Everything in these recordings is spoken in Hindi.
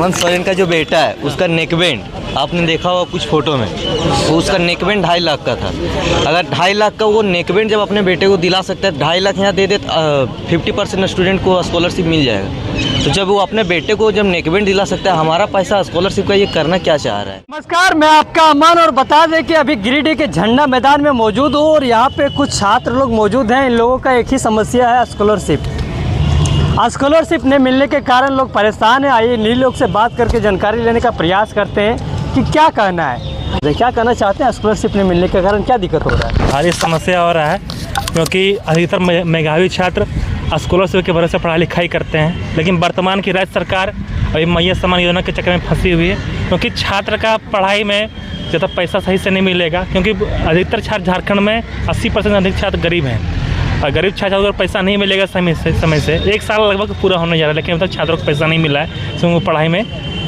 हेमंत सोरेन का जो बेटा है उसका नेकबैंड आपने देखा होगा कुछ फोटो में, तो उसका नेकबैंड 2.5 लाख का था। अगर 2.5 लाख का वो नेकबैंड जब अपने बेटे को दिला सकता है, 2.5 लाख यहाँ दे दे 50% स्टूडेंट को स्कॉलरशिप मिल जाएगा। तो जब वो अपने बेटे को जब नेकबैंड दिला सकता है, हमारा पैसा स्कॉलरशिप का ये करना क्या चाह रहा है। नमस्कार, मैं आपका अमन और बता दें कि अभी गिरिडीह के झंडा मैदान में मौजूद हूँ और यहाँ पे कुछ छात्र लोग मौजूद हैं। इन लोगों का एक ही समस्या है, स्कॉलरशिप नहीं मिलने के कारण लोग परेशान हैं। आइए इन्हीं लोग से बात करके जानकारी लेने का प्रयास करते हैं कि क्या कहना है, क्या कहना चाहते हैं। स्कॉलरशिप नहीं मिलने के कारण क्या दिक्कत हो रहा है? भारी समस्या हो रहा है क्योंकि अधिकतर मेधावी छात्र स्कॉलरशिप के भरोसे पढ़ाई लिखाई करते हैं, लेकिन वर्तमान की राज्य सरकार अभी मैया सम्मान योजना के चक्कर में फंसी हुई है। क्योंकि छात्र का पढ़ाई में ज़्यादा पैसा सही से नहीं मिलेगा, क्योंकि अधिकतर छात्र झारखंड में 80% अधिक छात्र गरीब हैं और गरीब छात्रों को अगर पैसा नहीं मिलेगा समय से 1 साल लगभग पूरा होने जा रहा है, लेकिन अब तक छात्रों को पैसा नहीं मिला है, तो उनको पढ़ाई में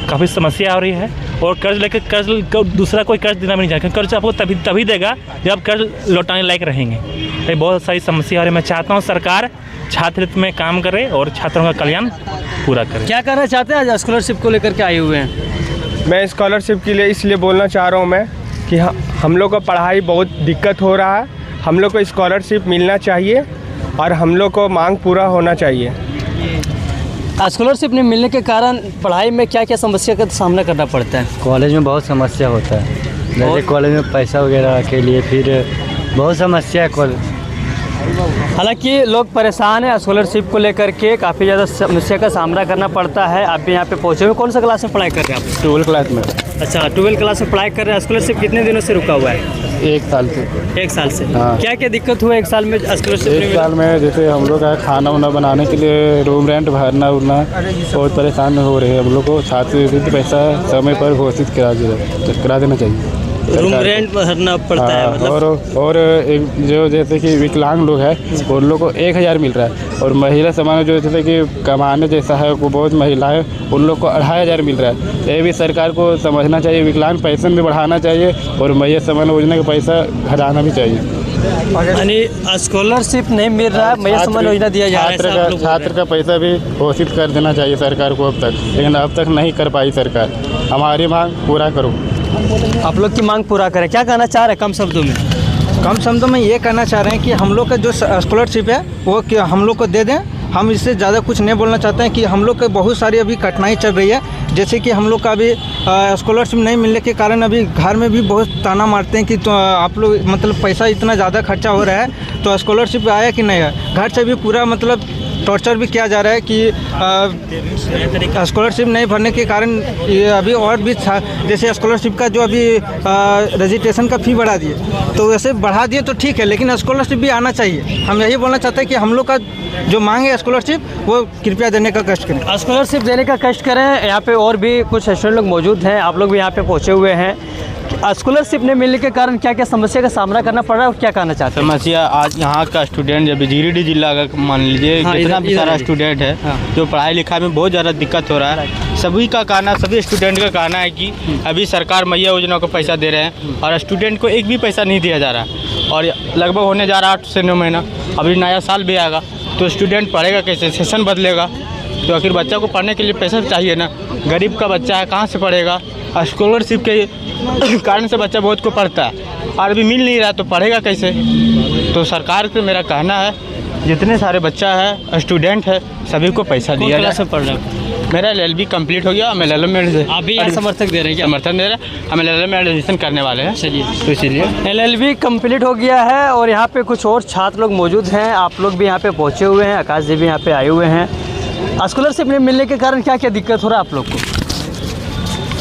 काफ़ी समस्या हो रही है। और कर्ज लेकर दूसरा कोई कर्ज देना भी नहीं चाहिए, क्योंकि कर्ज आपको तभी देगा जब कर्ज लौटाने लायक रहेंगे। ये बहुत सारी समस्या हो रही है। मैं चाहता हूँ सरकार छात्र हित में काम करे और छात्रों का कल्याण पूरा करे। क्या कहना चाहते हैं? आज स्कॉलरशिप को लेकर के आए हुए हैं। मैं स्कॉलरशिप के लिए इसलिए बोलना चाह रहा हूँ मैं कि हम लोग को पढ़ाई बहुत दिक्कत हो रहा है। हम लोग को स्कॉलरशिप मिलना चाहिए और हम लोग को मांग पूरा होना चाहिए। स्कॉलरशिप नहीं मिलने के कारण पढ़ाई में क्या क्या समस्या का सामना करना पड़ता है? कॉलेज में बहुत समस्या होता है, जैसे कॉलेज में पैसा वगैरह के लिए फिर बहुत समस्या है कॉलेज। हालांकि लोग परेशान हैं स्कॉलरशिप को लेकर के, काफ़ी ज़्यादा समस्या का सामना करना पड़ता है। आप भी यहाँ पे पहुँचे हुए, कौन सा क्लास में पढ़ाई कर रहे हैं आप? 12वीं क्लास में। अच्छा, 12वीं क्लास में पढ़ाई कर रहे हैं। स्कॉलरशिप कितने दिनों से रुका हुआ है? 1 साल से। 1 साल से। हाँ। क्या क्या दिक्कत हुआ 1 साल में स्कॉलरशिप? 1 साल में जैसे हम लोग का खाना वाना बनाने के लिए रूम रेंट भरना उरना बहुत परेशान हो रहे हैं। हम लोग को छात्रवृत्ति पैसा समय पर घोषित करा देना चाहिए। रूम रेंट भरना पड़ता है मतलब। और एक जो जैसे कि विकलांग लोग हैं उन लोग को 1000 मिल रहा है, और महिला समाज जो जैसे कि कमाने जैसा है वो बहुत महिला है, उन लोग को 2500 मिल रहा है। ये भी सरकार को समझना चाहिए, विकलांग पेंशन भी बढ़ाना चाहिए और महिला सम्मान योजना का पैसा घटाना भी चाहिए। यानी स्कॉलरशिप नहीं मिल रहा है, महिला सम्मान योजना दिया जा रहा है। छात्र का पैसा भी घोषित कर देना चाहिए सरकार को अब तक, लेकिन अब तक नहीं कर पाई सरकार। हमारी मांग पूरा करो। आप लोग की मांग पूरा करें, क्या कहना चाह रहे हैं कम शब्दों में? कम शब्दों में ये कहना चाह रहे हैं कि हम लोग का जो स्कॉलरशिप है वो कि हम लोग को दे दें। हम इससे ज़्यादा कुछ नहीं बोलना चाहते हैं कि हम लोग को बहुत सारी अभी कठिनाई चल रही है। जैसे कि हम लोग का अभी स्कॉलरशिप नहीं मिलने के कारण अभी घर में भी बहुत ताना मारते हैं कि तो आप लोग मतलब पैसा इतना ज़्यादा खर्चा हो रहा है, तो स्कॉलरशिप आया कि नहीं है। घर से भी पूरा मतलब टॉर्चर भी किया जा रहा है कि स्कॉलरशिप नहीं भरने के कारण ये अभी और भी जैसे स्कॉलरशिप का जो अभी रजिस्ट्रेशन का फ़ी बढ़ा दिए, तो वैसे बढ़ा दिए तो ठीक है, लेकिन स्कॉलरशिप भी आना चाहिए। हम यही बोलना चाहते हैं कि हम लोग का जो मांग है स्कॉलरशिप वो कृपया देने का कष्ट करें। स्कॉलरशिप देने का कष्ट करें। यहाँ पे और भी कुछ स्टूडेंट लोग मौजूद हैं, आप लोग भी यहाँ पे पहुँचे हुए हैं। स्कॉलरशिप नहीं मिलने के कारण क्या क्या समस्या का सामना करना पड़ रहा है और क्या कहना चाहते हैं? समस्या आज यहाँ का स्टूडेंट जब गिरिडीह जिला का मान लीजिए कितना भी सारा स्टूडेंट है जो पढ़ाई लिखाई में बहुत ज़्यादा दिक्कत हो रहा है। सभी स्टूडेंट का कहना है कि अभी सरकार मैया योजना को पैसा दे रहे हैं और स्टूडेंट को एक भी पैसा नहीं दिया जा रहा है, और लगभग होने जा रहा है 8 से 9 महीना। अभी नया साल भी आएगा तो स्टूडेंट पढ़ेगा कैसे? सेशन बदलेगा तो आखिर बच्चा को पढ़ने के लिए पैसा चाहिए ना। गरीब का बच्चा है, कहाँ से पढ़ेगा? स्कॉलरशिप के कारण से बच्चा बहुत को पढ़ता है और अभी मिल नहीं रहा तो पढ़ेगा कैसे? तो सरकार से मेरा कहना है जितने सारे बच्चा है स्टूडेंट है सभी को पैसा दिया जाए। से पढ़ रहे हैं? मेरा LLB कंप्लीट हो गया, मैं LLM में अभी समर्थक दे रहे हैं क्या? समर्थन दे रहे हैं, हम LLM में एडमिशन करने वाले हैं। चलिए, तो इसीलिए LLB कंप्लीट हो गया है और यहाँ पे कुछ और छात्र लोग मौजूद हैं। आप लोग भी यहाँ पे पहुँचे हुए हैं, आकाश जी भी यहाँ पे आए हुए हैं। स्कॉलरशिप नहीं मिलने के कारण क्या क्या दिक्कत हो रहा है आप लोग को?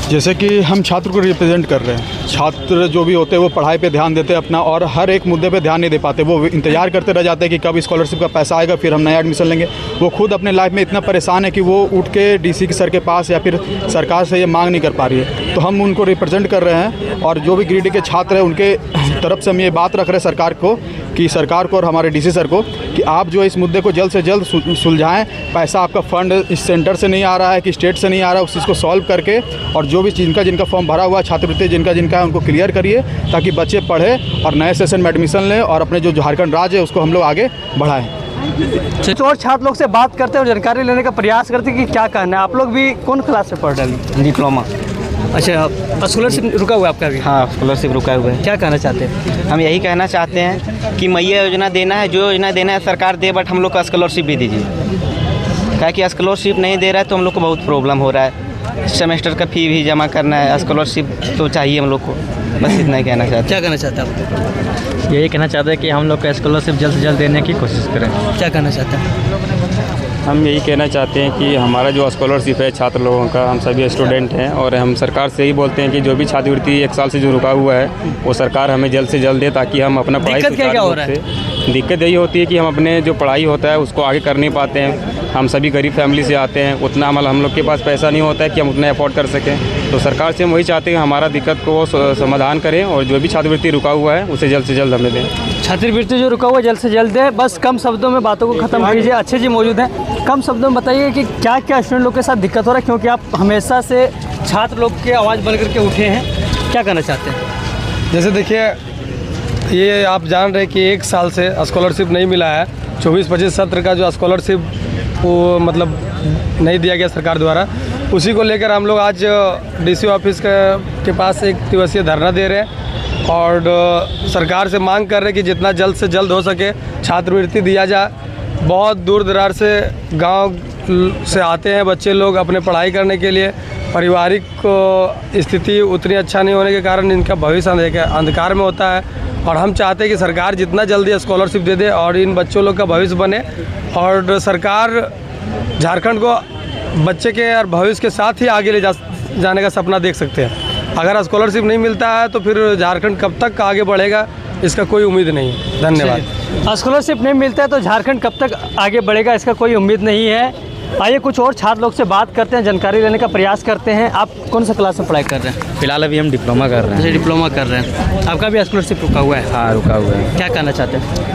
जैसे कि हम छात्र को रिप्रेजेंट कर रहे हैं, छात्र जो भी होते हैं वो पढ़ाई पे ध्यान देते हैं अपना, और हर एक मुद्दे पे ध्यान नहीं दे पाते। वो इंतजार करते रह जाते हैं कि कब स्कॉलरशिप का पैसा आएगा फिर हम नया एडमिशन लेंगे। वो खुद अपने लाइफ में इतना परेशान है कि वो उठ के DC के सर के पास या फिर सरकार से ये मांग नहीं कर पा रही है। तो हम उनको रिप्रेजेंट कर रहे हैं, और जो भी गिरिडीह के छात्र हैं उनके तरफ से हम ये बात रख रहे हैं सरकार को कि सरकार को और हमारे DC सर को कि आप जो इस मुद्दे को जल्द से जल्द सुलझाएं। पैसा आपका फंड इस सेंटर से नहीं आ रहा है कि स्टेट से नहीं आ रहा है, उस चीज़ को सॉल्व करके और जो भी जिनका फॉर्म भरा हुआ है छात्रवृत्ति जिनका है उनको क्लियर करिए, ताकि बच्चे पढ़े और नए सेशन में एडमिशन लें और अपने जो झारखंड राज्य है उसको हम लोग आगे बढ़ाएं। कुछ और छात्र लोग से बात करते हैं और जानकारी लेने का प्रयास करते हैं कि क्या कहना है। आप लोग भी कौन क्लास में पढ़ रहे हैं? डिप्लोमा। अच्छा, स्कॉलरशिप रुका हुआ है आपका भी? हाँ, स्कॉलरशिप रुका हुआ है। क्या कहना चाहते हैं? हम यही कहना चाहते हैं कि मैया योजना देना है, जो योजना देना है सरकार दे, बट हम लोग को स्कॉलरशिप भी दीजिए। क्या कि स्कॉलरशिप नहीं दे रहा है तो हम लोग को बहुत प्रॉब्लम हो रहा है। सेमेस्टर का फ़ी भी जमा करना है, स्कॉलरशिप तो चाहिए हम लोग को। बस इतना ही कहना चाहते हैं। क्या कहना चाहते हैं आप? यही कहना चाहते हैं कि हम लोग का स्कॉलरशिप जल्द से जल्द देने की कोशिश करें। क्या कहना चाहते हैं? हम यही कहना चाहते हैं कि हमारा जो स्कॉलरशिप है छात्र लोगों का, हम सभी स्टूडेंट हैं और हम सरकार से यही बोलते हैं कि जो भी छात्रवृत्ति 1 साल से जो रुका हुआ है वो सरकार हमें जल्द से जल्द दे, ताकि हम अपना पढ़ाई दिक्कत क्या हो रहा है? दिक्कत यही होती है कि हम अपने जो पढ़ाई होता है उसको आगे कर नहीं पाते हैं। हम सभी गरीब फैमिली से आते हैं, उतना हम लोग के पास पैसा नहीं होता है कि हम उतना अफोर्ड कर सकें। तो सरकार से हम वही चाहते हैं कि हमारा दिक्कत को वो समाधान करें और जो भी छात्रवृत्ति रुका हुआ है उसे जल्द से जल्द हमें दें। छात्रवृत्ति जो रुका हुआ है जल्द से जल्द है। बस कम शब्दों में बातों को ख़त्म कीजिए। अच्छे जी मौजूद हैं, कम शब्दों में बताइए कि क्या क्या स्टूडेंट लोग के साथ दिक्कत हो रहा है, क्योंकि आप हमेशा से छात्र लोग के आवाज़ बन करके उठे हैं। क्या कहना चाहते हैं? जैसे देखिए, ये आप जान रहे हैं कि 1 साल से स्कॉलरशिप नहीं मिला है। 24-25 सत्र का जो स्कॉलरशिप वो मतलब नहीं दिया गया सरकार द्वारा, उसी को लेकर हम लोग आज डीसी ऑफिस के पास 1 दिवसीय धरना दे रहे हैं और सरकार से मांग कर रहे हैं कि जितना जल्द से जल्द हो सके छात्रवृत्ति दिया जाए। बहुत दूर दरार से गांव से आते हैं बच्चे लोग अपने पढ़ाई करने के लिए। पारिवारिक स्थिति उतनी अच्छा नहीं होने के कारण इनका भविष्य अंधकार में होता है और हम चाहते हैं कि सरकार जितना जल्दी स्कॉलरशिप दे दे और इन बच्चों लोग का भविष्य बने। और सरकार झारखंड को बच्चे के और भविष्य के साथ ही आगे ले जाने का सपना देख सकते हैं। अगर स्कॉलरशिप नहीं मिलता है तो फिर झारखंड कब तक आगे बढ़ेगा, इसका कोई उम्मीद नहीं है। धन्यवाद। स्कॉलरशिप नहीं मिलता है तो झारखंड कब तक आगे बढ़ेगा, इसका कोई उम्मीद नहीं है। आइए कुछ और छात्र लोग से बात करते हैं, जानकारी लेने का प्रयास करते हैं। आप कौन सा क्लास में पढ़ाई कर रहे हैं? फिलहाल अभी हम डिप्लोमा कर रहे हैं। जैसे डिप्लोमा कर रहे हैं, आपका भी स्कॉलरशिप रुका हुआ है? हाँ, रुका हुआ है। क्या कहना चाहते हैं?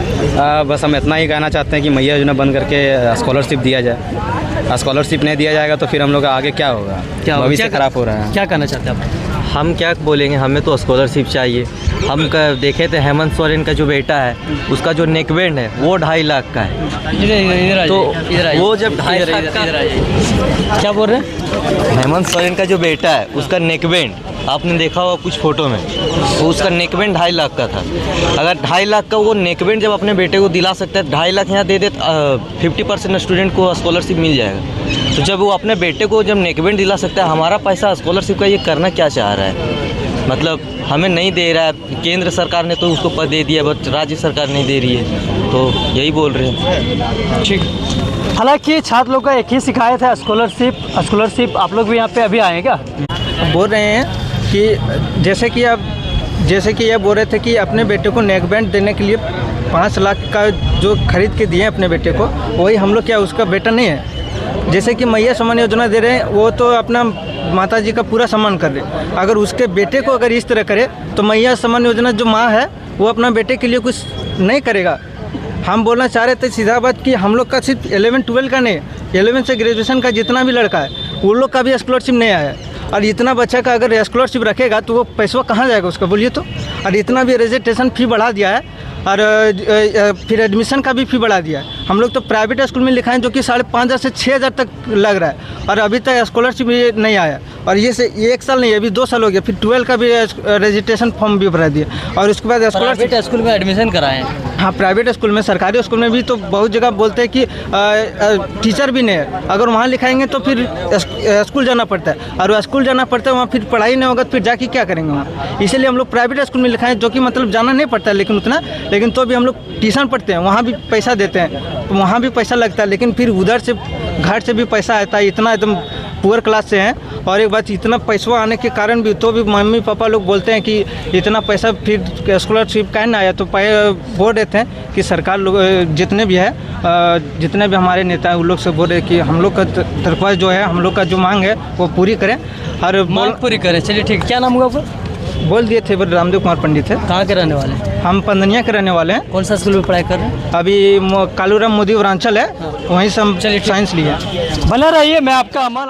बस हम इतना ही कहना चाहते हैं कि मैया योजना बंद करके स्कॉलरशिप दिया जाए। स्कॉलरशिप नहीं दिया जाएगा तो फिर हम लोग का आगे क्या होगा? क्या भविष्य खराब हो रहा है। क्या कहना चाहते हैं आप? हम क्या बोलेंगे, हमें तो स्कॉलरशिप चाहिए। हम देखे थे हेमंत सोरेन का जो बेटा है उसका जो नेकबैंड है वो 2.5 लाख का है। तो वो जब 2.5 लाख का, क्या बोल रहे हैं? हेमंत सोरेन का जो बेटा है उसका नेकबैंड आपने देखा होगा कुछ फ़ोटो में, वो उसका नेकबैंड 2.5 लाख का था। अगर 2.5 लाख का वो नेकबैंड जब अपने बेटे को दिला सकता है, 2.5 लाख यहाँ दे दे 50% स्टूडेंट को स्कॉलरशिप मिल जाएगा। तो जब वो अपने बेटे को जब नेकबैंड दिला सकता है, हमारा पैसा स्कॉलरशिप का ये करना क्या चाह रहा है? मतलब हमें नहीं दे रहा है। केंद्र सरकार ने तो उसको दे दिया, बट राज्य सरकार नहीं दे रही है, तो यही बोल रहे हैं। ठीक। हालांकि छात्र लोग का एक ही शिकायत है, स्कॉलरशिप। आप लोग भी यहाँ पे अभी आए क्या? बोल रहे हैं कि जैसे कि ये बोल रहे थे कि अपने बेटे को नेकबैंड देने के लिए 5 लाख का जो खरीद के दिए अपने बेटे को, वही हम लोग क्या उसका बेटा नहीं है? जैसे कि मैया सम्मान योजना दे रहे हैं, वो तो अपना माता जी का पूरा सम्मान कर रहे। अगर उसके बेटे को अगर इस तरह करे तो मैया सम्मान योजना जो माँ है वो अपना बेटे के लिए कुछ नहीं करेगा। हम बोलना चाह रहे थे सीधा बात कि हम लोग का सिर्फ 11-12 का नहीं, 11 से ग्रेजुएशन का जितना भी लड़का है उन लोग का भी स्कॉलरशिप नहीं आया है। और इतना बच्चा का अगर स्कॉलरशिप रखेगा तो वो पैसा कहाँ जाएगा उसका, बोलिए तो? और इतना भी रजिस्ट्रेशन फ़ी बढ़ा दिया है और फिर एडमिशन का भी फ़ी बढ़ा दिया है। हम लोग तो प्राइवेट स्कूल में लिखाएं जो कि 5,500 से 6,000 तक लग रहा है और अभी तक स्कॉलरशिप नहीं आया। और ये 1 साल नहीं, अभी 2 साल हो गया। फिर 12 का भी रजिस्ट्रेशन फॉर्म भी भरा दिया और उसके बाद प्राइवेट स्कूल में एडमिशन कराएं। हाँ, प्राइवेट स्कूल में, सरकारी स्कूल में भी तो बहुत जगह बोलते हैं कि टीचर भी नहीं है। अगर वहाँ लिखाएंगे तो फिर स्कूल जाना पड़ता है और स्कूल जाना पड़ता है, वहाँ फिर पढ़ाई नहीं होगा तो फिर जाके क्या करेंगे वहाँ? इसलिए हम लोग प्राइवेट स्कूल में लिखाएं जो कि मतलब जाना नहीं पड़ता है लेकिन तो भी हम लोग ट्यूशन पढ़ते हैं, वहाँ भी पैसा देते हैं, तो वहाँ भी पैसा लगता है। लेकिन फिर उधर से घर से भी पैसा आता है। इतना एकदम पुअर क्लास से हैं और एक बात, इतना पैसा आने के कारण भी तो भी मम्मी पापा लोग बोलते हैं कि इतना पैसा फिर स्कॉलरशिप का ना आया। तो बोल रहे थे कि सरकार लोग जितने भी जितने भी हमारे नेता हैं उन लोग से बोल रहे कि हम लोग का तरफ जो है, हम लोग का जो मांग है वो पूरी करें और मांग पूरी करें। चलिए ठीक। क्या नाम हुआ आपका? बोल दिए थे, रामदेव कुमार पंडित है। कहाँ के रहने वाले हैं? हम पंदनिया के रहने वाले हैं। कौन सा स्कूल में पढ़ाई कर रहे हैं? अभी कालूराम मोदी वरांचल है, वहीं से हम साइंस लिए। बना रहिए, मैं आपका अमल